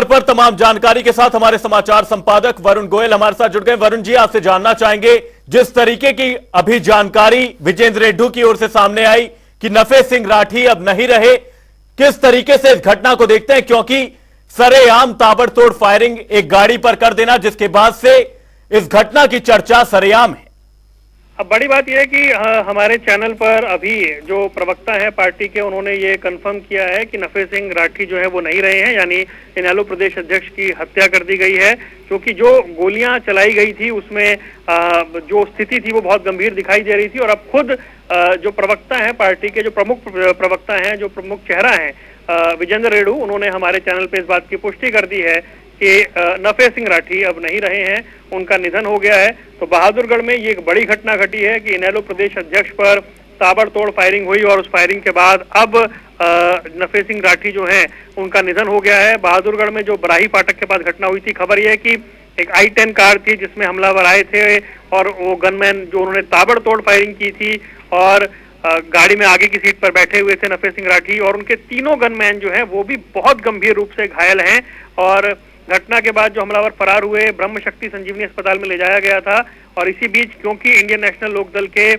पर तमाम जानकारी के साथ हमारे समाचार संपादक वरुण गोयल हमारे साथ जुड़ गए। वरुण जी, आपसे जानना चाहेंगे, जिस तरीके की अभी जानकारी विजेंद्र रेड्डू की ओर से सामने आई कि नफे सिंह राठी अब नहीं रहे, किस तरीके से इस घटना को देखते हैं? क्योंकि सरेआम ताबड़तोड़ फायरिंग एक गाड़ी पर कर देना, जिसके बाद से इस घटना की चर्चा सरेआम है। अब बड़ी बात यह है कि हमारे चैनल पर अभी जो प्रवक्ता है पार्टी के, उन्होंने ये कंफर्म किया है कि नफे सिंह राठी जो है वो नहीं रहे हैं, यानी इनेलो प्रदेश अध्यक्ष की हत्या कर दी गई है। क्योंकि जो गोलियां चलाई गई थी उसमें जो स्थिति थी वो बहुत गंभीर दिखाई दे रही थी। और अब खुद जो प्रवक्ता है पार्टी के, जो प्रमुख प्रवक्ता हैं, जो प्रमुख चेहरा है विजेंद्र रेड्डू, उन्होंने हमारे चैनल पे इस बात की पुष्टि कर दी है कि नफे सिंह राठी अब नहीं रहे हैं, उनका निधन हो गया है। तो बहादुरगढ़ में ये एक बड़ी घटना घटी है कि इनेलो प्रदेश अध्यक्ष पर ताबड़तोड़ फायरिंग हुई और उस फायरिंग के बाद अब नफे सिंह राठी जो हैं उनका निधन हो गया है। बहादुरगढ़ में जो बराही फाटक के पास घटना हुई थी, खबर यह है कि एक I-10 कार थी जिसमें हमलावर आए थे और वो गनमैन जो उन्होंने ताबड़तोड़ फायरिंग की थी और गाड़ी में आगे की सीट पर बैठे हुए थे नफे सिंह राठी, और उनके तीनों गनमैन जो हैं वो भी बहुत गंभीर रूप से घायल हैं। और घटना के बाद जो हमलावर फरार हुए, ब्रह्म शक्ति संजीवनी अस्पताल में ले जाया गया था। और इसी बीच क्योंकि इंडियन नेशनल लोकदल के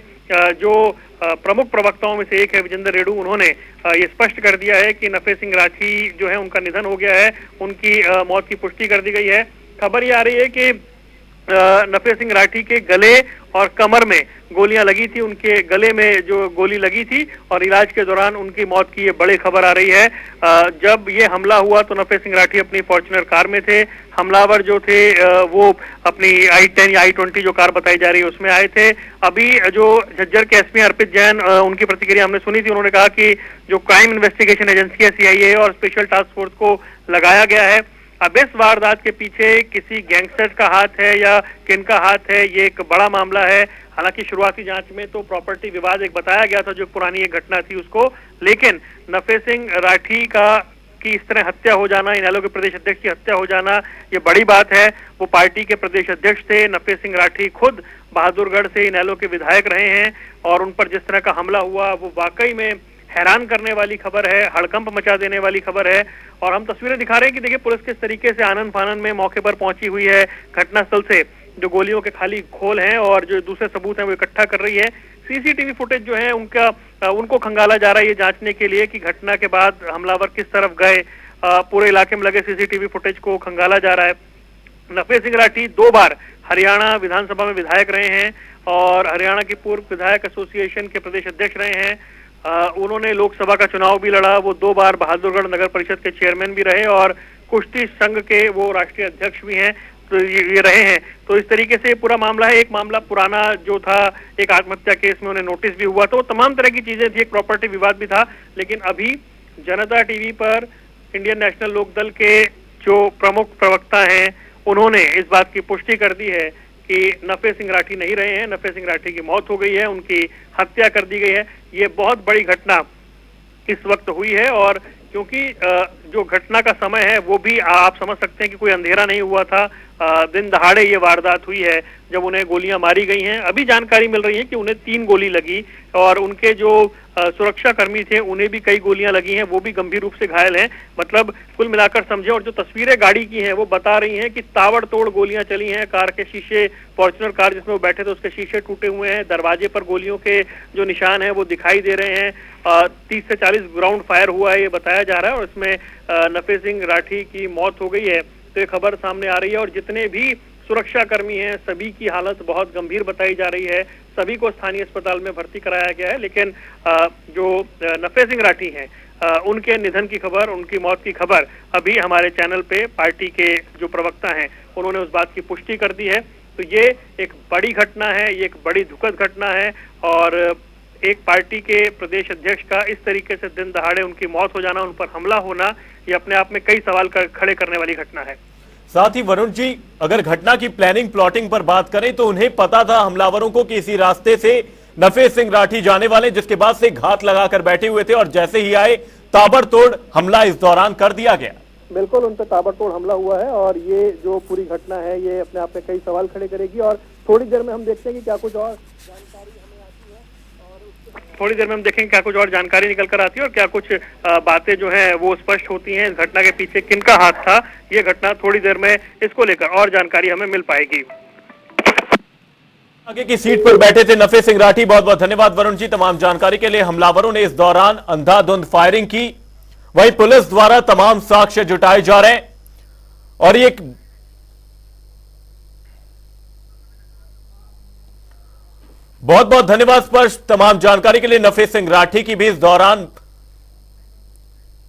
जो प्रमुख प्रवक्ताओं में से एक है विजेंद्र रेड्डू, उन्होंने ये स्पष्ट कर दिया है कि नफे सिंह राठी जो है उनका निधन हो गया है, उनकी मौत की पुष्टि कर दी गई है। खबर ये आ रही है कि नफे सिंह राठी के गले और कमर में गोलियां लगी थी, उनके गले में जो गोली लगी थी और इलाज के दौरान उनकी मौत की ये बड़ी खबर आ रही है। जब ये हमला हुआ तो नफे सिंह राठी अपनी फॉर्च्यूनर कार में थे, हमलावर जो थे वो अपनी I-10 या I-20 जो कार बताई जा रही है उसमें आए थे। अभी जो झज्जर के एसपी अर्पित जैन, उनकी प्रतिक्रिया हमने सुनी थी, उन्होंने कहा कि जो क्राइम इन्वेस्टिगेशन एजेंसी है CIA और स्पेशल टास्क फोर्स को लगाया गया है। अब इस वारदात के पीछे किसी गैंगस्टर का हाथ है या किनका हाथ है, ये एक बड़ा मामला है। हालांकि शुरुआती जांच में तो प्रॉपर्टी विवाद एक बताया गया था, जो पुरानी एक घटना थी उसको, लेकिन नफे सिंह राठी की इस तरह हत्या हो जाना, इनेलो के प्रदेश अध्यक्ष की हत्या हो जाना, ये बड़ी बात है। वो पार्टी के प्रदेश अध्यक्ष थे। नफे सिंह राठी खुद बहादुरगढ़ से इनेलो के विधायक रहे हैं और उन पर जिस तरह का हमला हुआ वो वाकई में हैरान करने वाली खबर है, हड़कंप मचा देने वाली खबर है। और हम तस्वीरें दिखा रहे हैं कि देखिए पुलिस किस तरीके से आनन फानन में मौके पर पहुंची हुई है। घटनास्थल से जो गोलियों के खाली खोल हैं और जो दूसरे सबूत हैं वो इकट्ठा कर रही है। CCTV फुटेज जो है उनको खंगाला जा रहा है ये जांचने के लिए कि घटना के बाद हमलावर किस तरफ गए। पूरे इलाके में लगे CCTV फुटेज को खंगाला जा रहा है। नफे सिंह राठी 2 बार हरियाणा विधानसभा में विधायक रहे हैं और हरियाणा की पूर्व विधायक एसोसिएशन के प्रदेश अध्यक्ष रहे हैं। उन्होंने लोकसभा का चुनाव भी लड़ा, वो 2 बार बहादुरगढ़ नगर परिषद के चेयरमैन भी रहे और कुश्ती संघ के वो राष्ट्रीय अध्यक्ष भी हैं, तो ये रहे हैं। तो इस तरीके से पूरा मामला है। एक मामला पुराना जो था, एक आत्महत्या केस में उन्हें नोटिस भी हुआ, तो तमाम तरह की चीजें थी, एक प्रॉपर्टी विवाद भी था। लेकिन अभी जनता टीवी पर इंडियन नेशनल लोकदल के जो प्रमुख प्रवक्ता हैं उन्होंने इस बात की पुष्टि कर दी है कि नफे सिंह राठी नहीं रहे हैं, नफे सिंह राठी की मौत हो गई है, उनकी हत्या कर दी गई है। ये बहुत बड़ी घटना इस वक्त हुई है और क्योंकि जो घटना का समय है वो भी आप समझ सकते हैं कि कोई अंधेरा नहीं हुआ था। दिन दहाड़े ये वारदात हुई है जब उन्हें गोलियां मारी गई हैं। अभी जानकारी मिल रही है कि उन्हें 3 गोली लगी और उनके जो सुरक्षा कर्मी थे उन्हें भी कई गोलियां लगी हैं, वो भी गंभीर रूप से घायल हैं। मतलब कुल मिलाकर समझे, और जो तस्वीरें गाड़ी की हैं वो बता रही हैं कि ताबड़तोड़ गोलियां चली हैं। कार के शीशे, फॉर्च्यूनर कार जिसमें वो बैठे थे उसके शीशे टूटे हुए हैं, दरवाजे पर गोलियों के जो निशान हैं वो दिखाई दे रहे हैं। 30 से 40 राउंड फायर हुआ है ये बताया जा रहा है और इसमें नफे सिंह राठी की मौत हो गई है। तो ये खबर सामने आ रही है और जितने भी सुरक्षा कर्मी हैं सभी की हालत बहुत गंभीर बताई जा रही है। सभी को स्थानीय अस्पताल में भर्ती कराया गया है। लेकिन जो नफे सिंह राठी हैं उनके निधन की खबर, उनकी मौत की खबर अभी हमारे चैनल पे पार्टी के जो प्रवक्ता हैं उन्होंने उस बात की पुष्टि कर दी है। तो ये एक बड़ी घटना है, ये एक बड़ी दुखद घटना है और एक पार्टी के प्रदेश अध्यक्ष का इस तरीके से दिन दहाड़े उनकी मौत हो जाना, उन पर हमला होना, ये अपने आप में कई सवाल खड़े करने वाली घटना है। साथ ही वरुण जी, अगर घटना की प्लानिंग प्लॉटिंग पर बात करें तो उन्हें पता था हमलावरों को कि इसी रास्ते से नफे सिंह राठी जाने वाले, जिसके बाद से घात लगाकर बैठे हुए थे और जैसे ही आए ताबड़तोड़ हमला इस दौरान कर दिया गया। बिल्कुल, उन पर ताबड़तोड़ हमला हुआ है और ये जो पूरी घटना है ये अपने आप में कई सवाल खड़े करेगी और थोड़ी देर में हम देखते हैं कि क्या कुछ और जानकारी हमें आती है और थोड़ी देर में हम देखेंगे क्या कुछ और जानकारी निकल कर आती है और क्या कुछ बातें जो है वो स्पष्ट होती हैं। इस घटना के पीछे किनका हाथ था, ये घटना थोड़ी देर में इसको लेकर और जानकारी हमें मिल पाएगी। आगे की सीट पर बैठे थे नफे सिंह राठी। बहुत बहुत धन्यवाद वरुण जी तमाम जानकारी के लिए। हमलावरों ने इस दौरान अंधाधुंध फायरिंग की, वहीं पुलिस द्वारा तमाम साक्ष्य जुटाए जा रहे हैं और ये बहुत बहुत धन्यवाद स्पर्श तमाम जानकारी के लिए। नफे सिंह राठी की भी इस दौरान